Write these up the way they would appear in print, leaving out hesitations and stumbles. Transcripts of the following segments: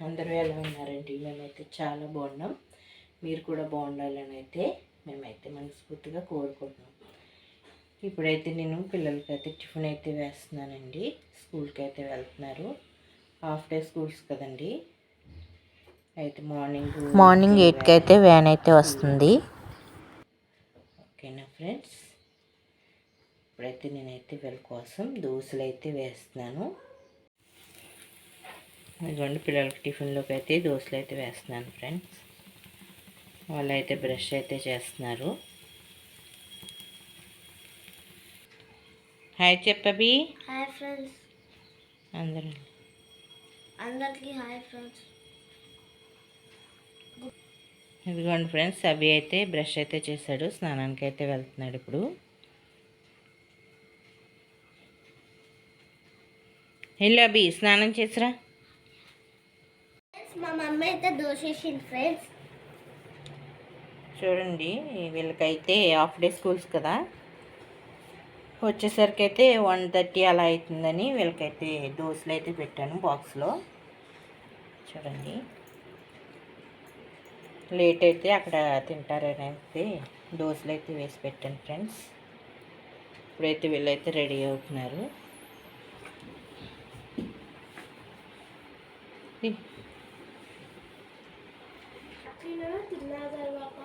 అందరూ ఎలా ఉన్నారండి? మేమైతే చాలా బాగున్నాం. మీరు కూడా బాగుండాలని అయితే మేమైతే మనస్ఫూర్తిగా కోరుకుంటున్నాం. ఇప్పుడైతే నేను పిల్లలకైతే టిఫిన్ అయితే వేస్తున్నానండి. స్కూల్కి అయితే వెళ్తున్నారు. హాఫ్ డే స్కూల్స్ కదండి. అయితే మార్నింగ్ 8కి అయితే వ్యాన్ అయితే వస్తుంది. ఓకేనా ఫ్రెండ్స్, ఇప్పుడైతే నేనైతే వీళ్ళ కోసం దోశలు అయితే వేస్తున్నాను. ఇదిగోండి పిల్లలకి టిఫిన్లోకి అయితే దోశలు అయితే వేస్తున్నాను ఫ్రెండ్స్. వాళ్ళు అయితే బ్రష్ అయితే చేస్తున్నారు. హాయ్ చెప్పబి. Hi friends. అందరికీ హాయ్ ఫ్రెండ్స్. ఇదిగోండి ఫ్రెండ్స్, అభి అయితే బ్రష్ అయితే చేశాడు, స్నానానికి అయితే వెళ్తున్నాడు. ఇప్పుడు వెళ్ళు అభి, స్నానం చేసిరా. మా మమ్మీ అయితే దోశ వేసింది ఫ్రెండ్స్. చూడండి, వీళ్ళకైతే హాఫ్ డే స్కూల్స్ కదా, వచ్చేసరికి అయితే 1:30 అలా అవుతుందని వీళ్ళకైతే దోశలు అయితే పెట్టాను బాక్స్లో. చూడండి, లేట్ అయితే అక్కడ తింటారని అయితే దోశలు అయితే వేసి పెట్టాను ఫ్రెండ్స్. ఇప్పుడైతే వీళ్ళైతే రెడీ అవుతున్నారు. తిన్న తర్వాత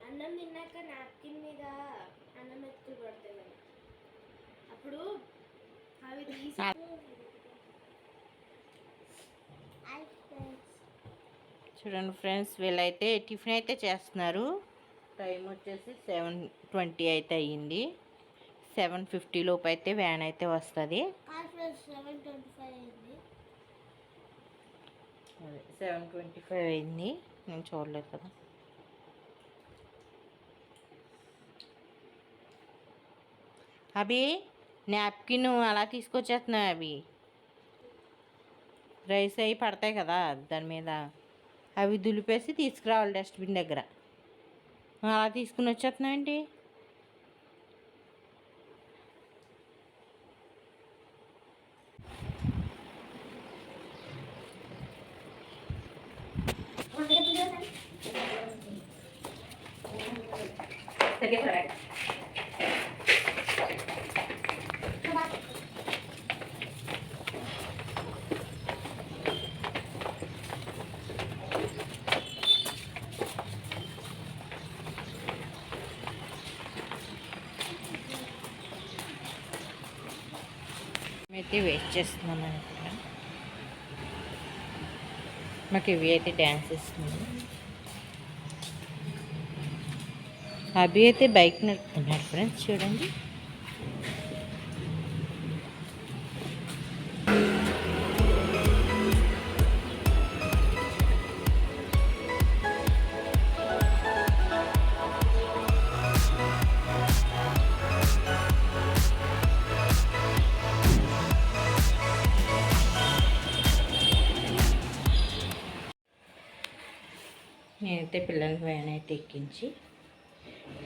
అన్నం తిన్నాక నాప్కిన్ మీద అన్నం ఎత్తులు పడతాయి. అప్పుడు అవి చూడండి ఫ్రెండ్స్, వీళ్ళైతే టిఫిన్ అయితే చేస్తున్నారు. టైం వచ్చేసి 7:20 అయితే అయ్యింది. 7:50 లోపు అయితే వ్యాన్ అయితే వస్తుంది. 7:25 అయింది, నేను చూడలేదు కదా. అవి నాప్కిన్ అలా తీసుకొచ్చేస్తున్నాయి. అవి రైస్ అవి పడతాయి కదా దాని మీద, అవి దులిపేసి తీసుకురావాలి డస్ట్బిన్ దగ్గర. అలా తీసుకుని వచ్చేస్తున్నాయండి. అయితే వెయిట్ చేస్తున్నాను అనుకుంటా. మాకు ఇవి అయితే డ్యాన్స్ ఇస్తుంది. అభి అయితే బైక్ నడుపుతున్నాడు ఫ్రెండ్స్. చూడండి, నేనైతే పిల్లలకి వ్యాన్ అయితే ఎక్కించి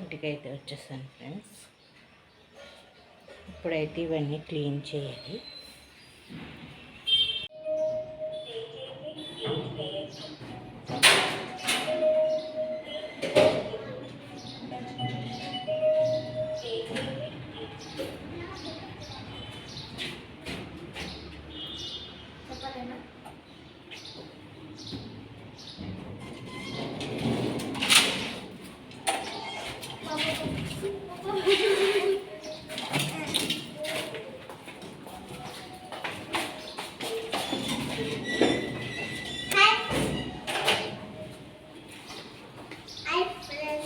ఇంటికైతే వచ్చేసాను ఫ్రెండ్స్. ఇప్పుడైతే ఇవన్నీ క్లీన్ చేయాలి.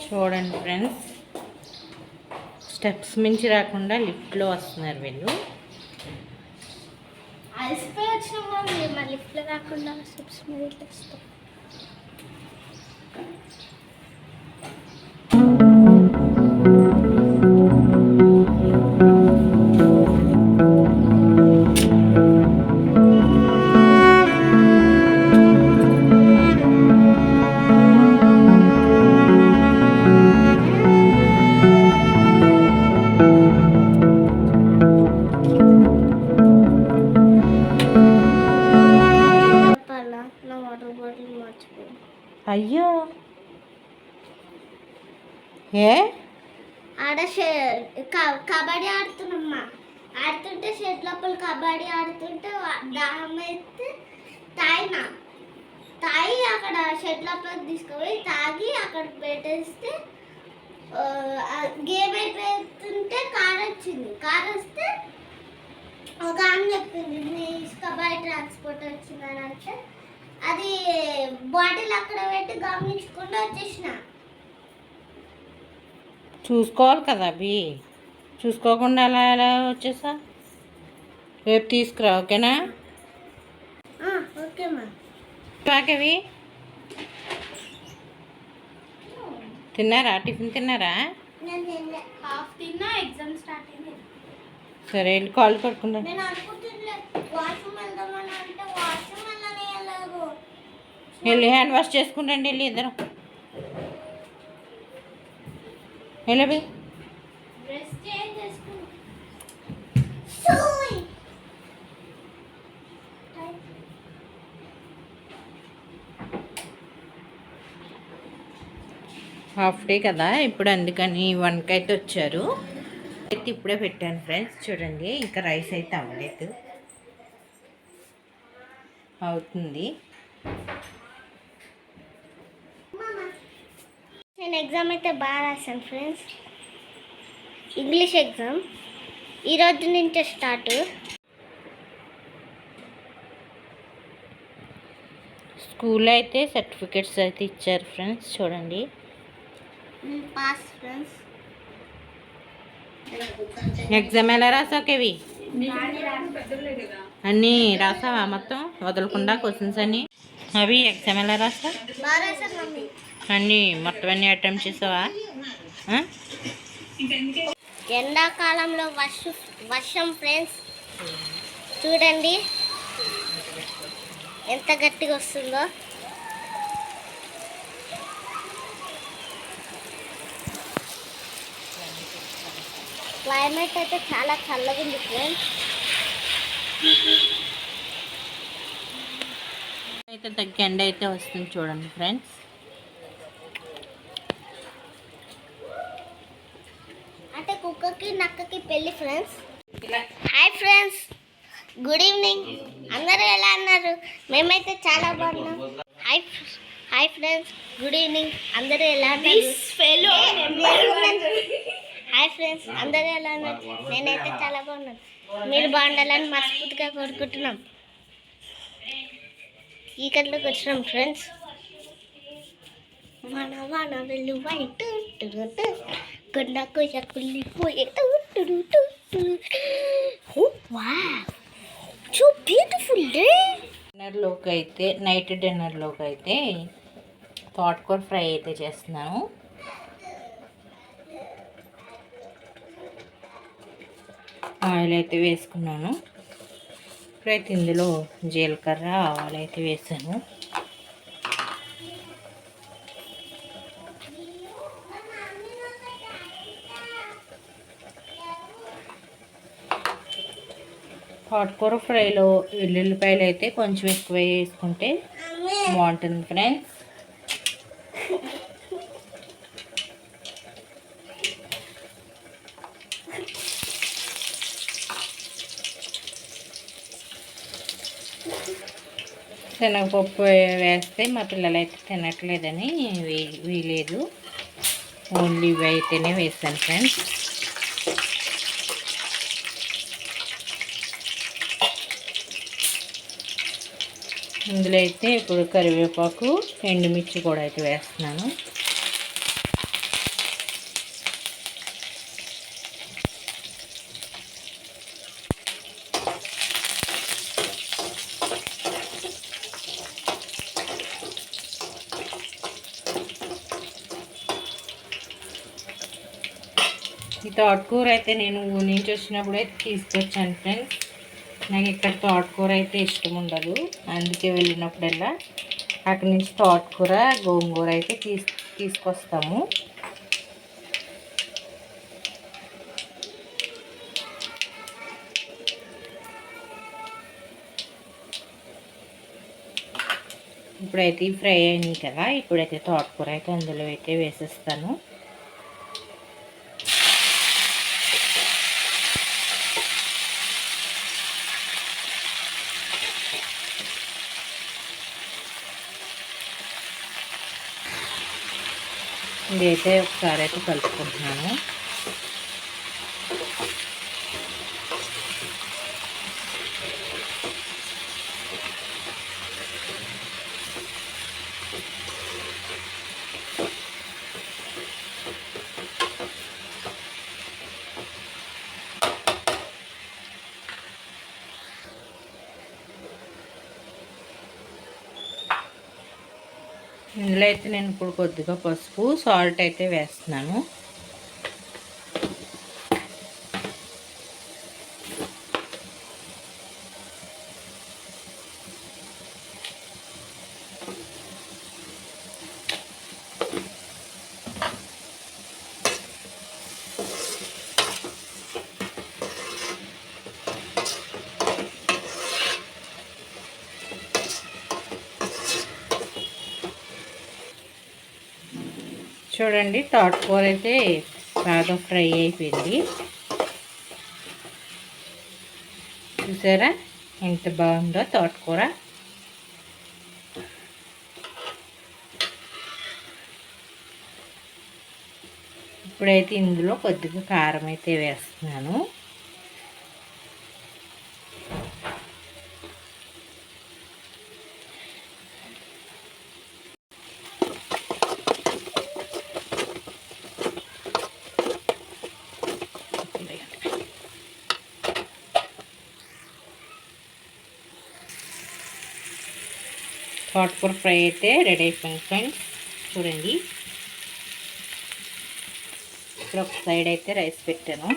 చూడండి ఫ్రెండ్స్, స్టెప్స్ మించి రాకుండా లిఫ్ట్లో వస్తున్నారు వీళ్ళు. అలసిపోయి వచ్చిన లిఫ్ట్లో రాకుండా స్టెప్స్ మీద వస్తాం. అయ్యో ఏ ఆడ కబడ్డీ ఆడుతున్నామ్మా. ఆడుతుంటే షెడ్ లోపల కబడ్డీ ఆడుతుంటే దాహం అయితే తాగి అక్కడ షెడ్ లోపలికి తీసుకుపోయి తాగి అక్కడ పెట్టేస్తే గేమ్ అయిపోతుంటే కార్ వచ్చింది. కార్ వస్తే ఒక ఆమె చెప్పింది మీ కబడ్డీ ట్రాన్స్పోర్ట్ వచ్చిందని. అంటే అది బాటిల్ అక్కడ పెట్టి గమనించకుండా వచ్చేసిన. చూసుకోవాలి కదా అవి, చూసుకోకుండా ఎలా ఎలా వచ్చేసా. రేపు తీసుకురా, ఓకేనా? ఓకేమ్మా. పాకవి తిన్నారా? టిఫిన్ తిన్నారా? హాఫ్ తిన్నా, ఎగ్జామ్ స్టార్ట్ అయింది. సరే వెళ్ళి కాల్ పట్టుకున్నా. నేను అనుకుంటున్నా వాష్రూమ్ వెళ్దామని అంటే వాష్రూమ్ వెళ్ళనే వెళ్ళదు. వెళ్ళి హ్యాండ్ వాష్ చేసుకుంటండి, వెళ్ళి ఇద్దరు వెళ్ళవి. డ్రెస్ చేంజ్ చేసుకున్నా. హాఫ్ డే కదా ఇప్పుడు, అందుకని 1కి అయితే వచ్చారు. అయితే ఇప్పుడే పెట్టాను ఫ్రెండ్స్, చూడండి. ఇంకా రైస్ అయితే అవ్వలేదు, అవుతుంది. నేను ఎగ్జామ్ అయితే బాగా రాశాను ఫ్రెండ్స్. ఇంగ్లీష్ ఎగ్జామ్ ఈరోజు నుంచే స్టార్ట్. స్కూల్లో అయితే సర్టిఫికెట్స్ అయితే ఇచ్చారు ఫ్రెండ్స్, చూడండి. Pass friends. ఎగ్జామ్ ఎలా రాసావు కేవి? అన్నీ రాసావా మొత్తం వదలకుండా క్వశ్చన్స్ అన్నీ? అవి ఎగ్జామ్ ఎలా రాసా? బాగా రాశాను మమ్మీ. అన్నీ మొత్తం అన్నీ అటెంప్ట్ చేసావా? ఎండాకాలంలో వర్షం ఫ్రెండ్స్, చూడండి ఎంత గట్టిగా వస్తుందో. క్లైమేట్ అయితే చాలా చల్లగా ఉంది ఫ్రెండ్స్. అయితే తగ్గి ఎండ అయితే వస్తుంది చూడండి ఫ్రెండ్స్. అంటే కుక్కకి నక్కకి పెళ్ళి friends. Hi friends, good evening. అందరూ ఎలా అన్నారు? మేమైతే చాలా బాగున్నాం. Hi friends, good evening. అందరూ ఎలా అన్నారు? హాయ్ ఫ్రెండ్స్, అందరూ ఎలా ఉన్నారు? నేనైతే చాలా బాగున్నాను. మీరు బాగుండాలని మనస్ఫూర్తిగా కోరుకుంటున్నాం. ఈకట్లోకి వచ్చినాం ఫ్రెండ్స్. వాన వెళ్ళు వైట్ కొండ కొయ్య కుళ్ళిపోయే. So beautiful day. డిన్నర్లోకి అయితే నైట్ డిన్నర్లోకి అయితే తోటకూర ఫ్రై అయితే చేస్తున్నాను. ఆయిల్ అయితే వేసుకున్నాను. ఇప్పుడైతే ఇందులో జీలకర్ర ఆవాలు అయితే వేసాను. తోటకూర ఫ్రైలో వెల్లుల్లిపాయలు అయితే కొంచెం ఎక్కువ వేసుకుంటే బాగుంటుంది ఫ్రెండ్స్. శనగపప్పు వేస్తే మా పిల్లలు అయితే తినట్లేదని వేయలేదు, ఓన్లీ ఇవి అయితేనే వేస్తాను ఫ్రెండ్స్. ఇందులో అయితే ఇప్పుడు కరివేపాకు ఎండుమిర్చి కూడా అయితే వేస్తున్నాను. ఈ తోటకూర అయితే నేను ఊరి నుంచి వచ్చినప్పుడు అయితే తీసుకొచ్చాను ఫ్రెండ్స్. నాకు ఇక్కడ తోటకూర అయితే ఇష్టం ఉండదు, అందుకే వెళ్ళినప్పుడల్లా అక్కడి నుంచి తోటకూర గోంగూర అయితే తీసుకొస్తాము. ఇప్పుడైతే ఇవి ఫ్రై అయినాయి కదా, ఇప్పుడైతే తోటకూర అయితే అందులో అయితే వేసేస్తాను. ఇదైతే ఒకసారి అయితే కలుపుకుంటున్నాను. ఇందులో అయితే నేను ఇప్పుడు కొద్దిగా పసుపు, సాల్ట్ అయితే వేస్తున్నాను. చూడండి, తోటకూర అయితే బాగా ఫ్రై అయిపోయింది. చూసారా ఎంత బాగుందో తోటకూర. ఇప్పుడైతే ఇందులో కొద్దిగా కారం అయితే వేస్తున్నాను. తోటకూర ఫ్రై అయితే రెడీ అయిపోయింది ఫ్రెండ్స్. చూడండి, ఇక్కడ ఒక సైడ్ అయితే రైస్ పెట్టాను.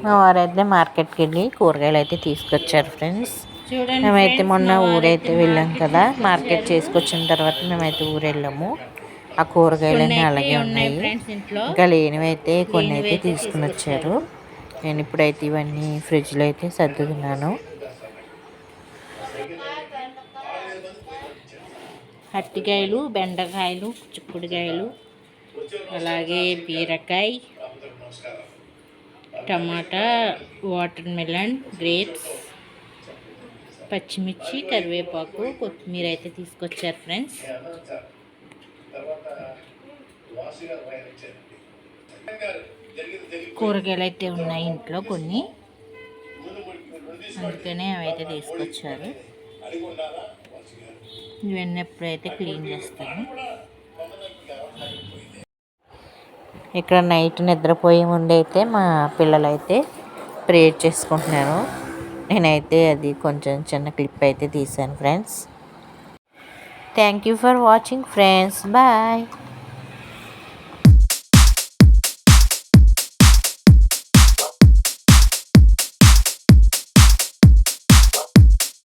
మా వారైతే మార్కెట్కి వెళ్ళి కూరగాయలు అయితే తీసుకొచ్చారు ఫ్రెండ్స్. మేమైతే మొన్న ఊరైతే వెళ్ళాం కదా, మార్కెట్ చేసుకొచ్చిన తర్వాత మేమైతే ఊరు వెళ్ళాము. ఆ కూరగాయలన్నీ అలాగే ఉన్నాయి. ఇంకా లేనివి అయితే కొన్ని అయితే తీసుకుని వచ్చారు. నేను ఇప్పుడైతే ఇవన్నీ ఫ్రిడ్జ్లో అయితే సర్దుతున్నాను. అరటికాయలు, బెండకాయలు, చిక్కుడుకాయలు, అలాగే బీరకాయ, టమాటా, వాటర్ మెలన్, గ్రేప్స్, పచ్చిమిర్చి, కరివేపాకు, కొత్తిమీర అయితే తీసుకొచ్చారు ఫ్రెండ్స్. కూరగాయలు అయితే ఉన్నాయి ఇంట్లో కొన్ని, అందుకనే అవైతే తీసుకొచ్చారు. ఇవన్నీ ఎప్పుడైతే క్లీన్ చేస్తాను. ఇక్కడ నైట్ నిద్రపోయే ముందు అయితే మా పిల్లలైతే ప్రేయర్ చేసుకుంటున్నారు. నేనైతే అది కొంచెం చిన్న క్లిప్ అయితే తీసాను friends. Thank you for watching friends. Bye.